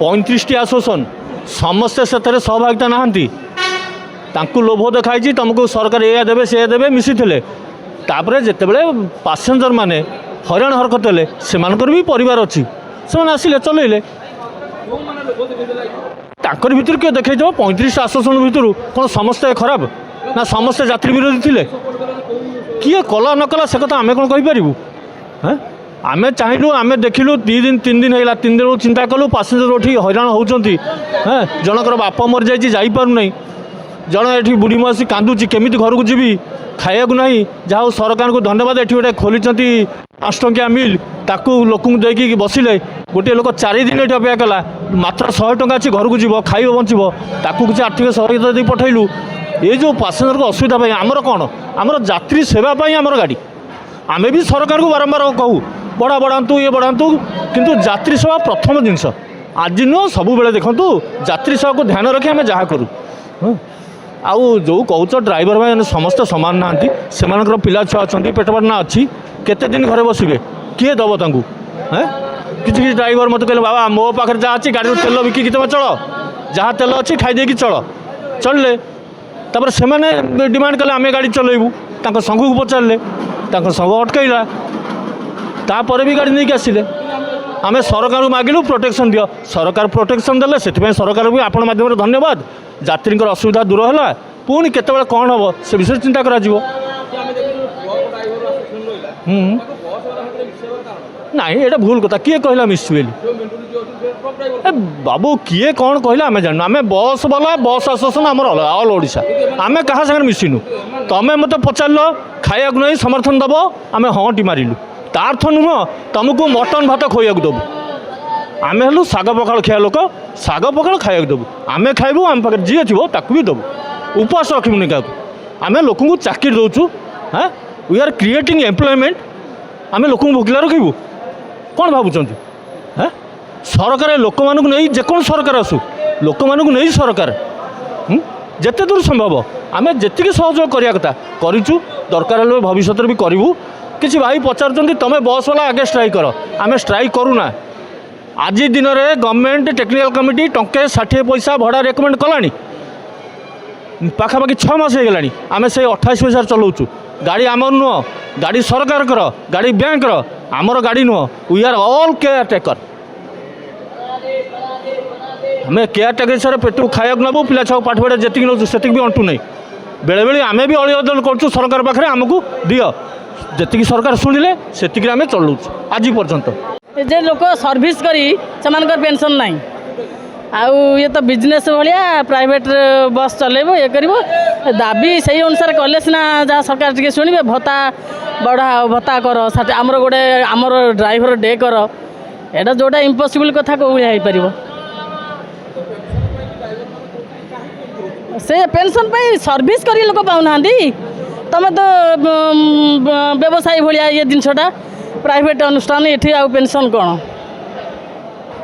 35टी association समस्ते से सहभागिता नहांती लोभ देखाई तुमको सरकार या देवे से देवे मिसी तापर जितेबले पैसेंजर माने हईराण हरकत हेले से भी परिवार अच्छी से आसिले चलैले तांकर भितर किए देखा 35 आसोसिएशन भितर कौन समस्ते खराब ना समस्ते यात्री विरोधी थिले किए कला न कला से कथा आम कौन कहींपरू हाँ आम चाहलु आम देखिलु 2 दिन 3 दिन है 3 दिन चिंता कलु पैसेंजर उठी हईराण होती हाँ जनकर बापा मरी जापार जन ये बुढ़ी मसी कांदुची केमी घर को जी खाया ना जहाँ सरकार को धन्यवाद ये गोटे खोली 5 टंकिया मिल ताकू लोक देकी बसिले गोटे लोक 4 दिन ये अपेक्षा कला मात्र 100 टंका अच्छी घर को जीव खाइब बचब ताकू किसी आर्थिक सहयोगिता दे पठेलु ये जो पैसेंजर को असुविधा आमर कौन आमर यात्री सेवाई आमर गाड़ी आम भी सरकार को बारंबार कहूँ बढ़ातु ये बढ़ातु किंतु यात्री सेवा प्रथम जिनस आज नुह सब बेले देखूँ यात्री सेवा को ध्यान रखी आम जहाँ करूँ आउ जो कौच ड्राइवर भाई समस्त सामान ना से पिला छुआ अच्छा पेटपाटना अच्छी केते दिन घरे बसबे किए दब तांकू हैं किसी ड्राइवर मत कहले बाबा मो पाखे जहाँ अच्छी गाड़ी तेल बिकिकी तुम चल जहाँ तेल अच्छी खाई चल चलले तापर से डिमांड कले आम गाड़ी चलैबू संघ को पचारे संघ अटकैला तापर भी गाड़ी नहीं आसिले आम सरकार को मागिलु प्रोटेक्शन दियो सरकार प्रोटेक्शन देले से सरकार भी आपण माध्यम धन्यवाद यात्री असुविधा दूर है पुणी केतबेले कौन हम से विषय चिंता करा नहीं ये भूल कथा किए कहला मिसुए बाबू किए कौन कहला आम जानू आम बस वाला बस आसोसिएशन आम ऑल ओडिशा आम क्या सागर मिसिनु तुम मत पचार खाया नहीं समर्थन दब आम हाँ टी मारिलु तार्थ नुह तुमको मटन भात खोया दबू आम हेलु शाग पखाड़ खिया लोक शाग पखाड़ खाया देवु आम खाइबू आम पाखे जी थी ताकू भी देवु उपास रखबुनि क्या आम लोक चाकरी दौचु हाँ वी आर क्रिएटिंग एम्प्लॉयमेंट आम लोक भोकिला रखू कौन भावुंट हाँ सरकार लोक मानू नहीं जेको सरकार आसू लोक मानू नहीं सरकार जिते दूर संभव आम जी सहयोग करवा कथा करूँ दरकार हेल्ले भविष्य भी करूँ किसी भाई पचार तुम बस वाला आगे स्ट्राइक कर आम स्ट्राइक करूना आज दिन में गवर्नमेंट टेक्निकल कमिटी टंके 60 पैसा भड़ा रेकमेंड कलानी पाखापाखि 6 मास हो गलानी आम से 28 पैसा चलाऊँ गाड़ी आमर नुह गाड़ी सरकार कर गाड़ी बैंक आमर गाड़ी नुह we are all caretaker आम केयर टेकर हिसाब से पेट खाया नबू पिला छुआ पाठ पढ़ा जी नौ से भी अंटू नहीं बेले बेले आम भी अली अदल करूँ सरकार पाखे आमको दियो जी सरकार शुणिले से आम चलाऊँ आज पर्यंत जे लोक सर्विस करी से पेंशन नहीं आउ ये तो बिजनेस भाया प्राइवेट बस चलेब ये कर दाबी से अनुसार कले सीना जहाँ सरकार टी शुणे भत्ता बढ़ा भत्ता कर आमर गोटे आमर ड्राइवर डे कर एटा जोटा इम्पॉसिबल कथा कौ भाया से पेंशन पे सर्विस करी लोक पाऊना तुम तो व्यवसायी भाया ये जिनटा प्राइवेट अनुष्ठान ये आउ पेंशन कौन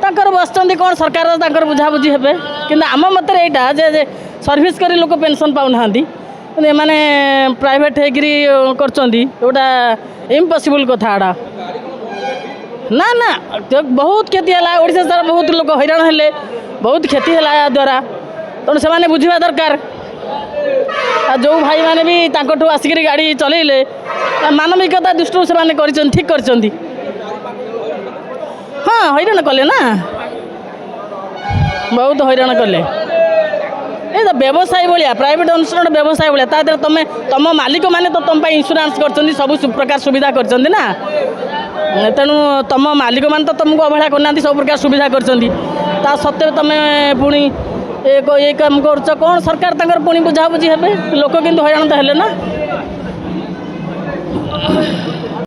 तांकर बसचंदी कौन सरकार तांकर बुझाबुझी हेबे किंतु आम मतरे यहाँ जे सर्विस करी लोक पेंशन पाऊना माने प्राइवेट होटा इम्पॉसिबल कथा एटा ना ना तो बहुत क्षति है ओडिशा सारा बहुत लोक हईराण हेले बहुत क्षति है या द्वारा तेणु से बुझा दरकार जो भाई मैंने भी तांकठू आसिक गाड़ी चलैले मानविकता दृष्टि से ठीक कर हाँ हईराण कले ना बहुत हईराण कले ये तो व्यवसाय भाया प्राइवेट अनुष्ठान व्यवसाय भाया तादर तुम तुम मालिक मैंने तो तुम इंश्योरेंस कर सब प्रकार सुविधा कर तेणु तुम मालिक मैंने तो तुमको अवहेला करना सब प्रकार सुविधा कर सत्वे तुम पुणी ये काम कर कौन सरकार तंकर पुणी बुझाबुझी हे लोक किंतु हईराण तो हेले ना।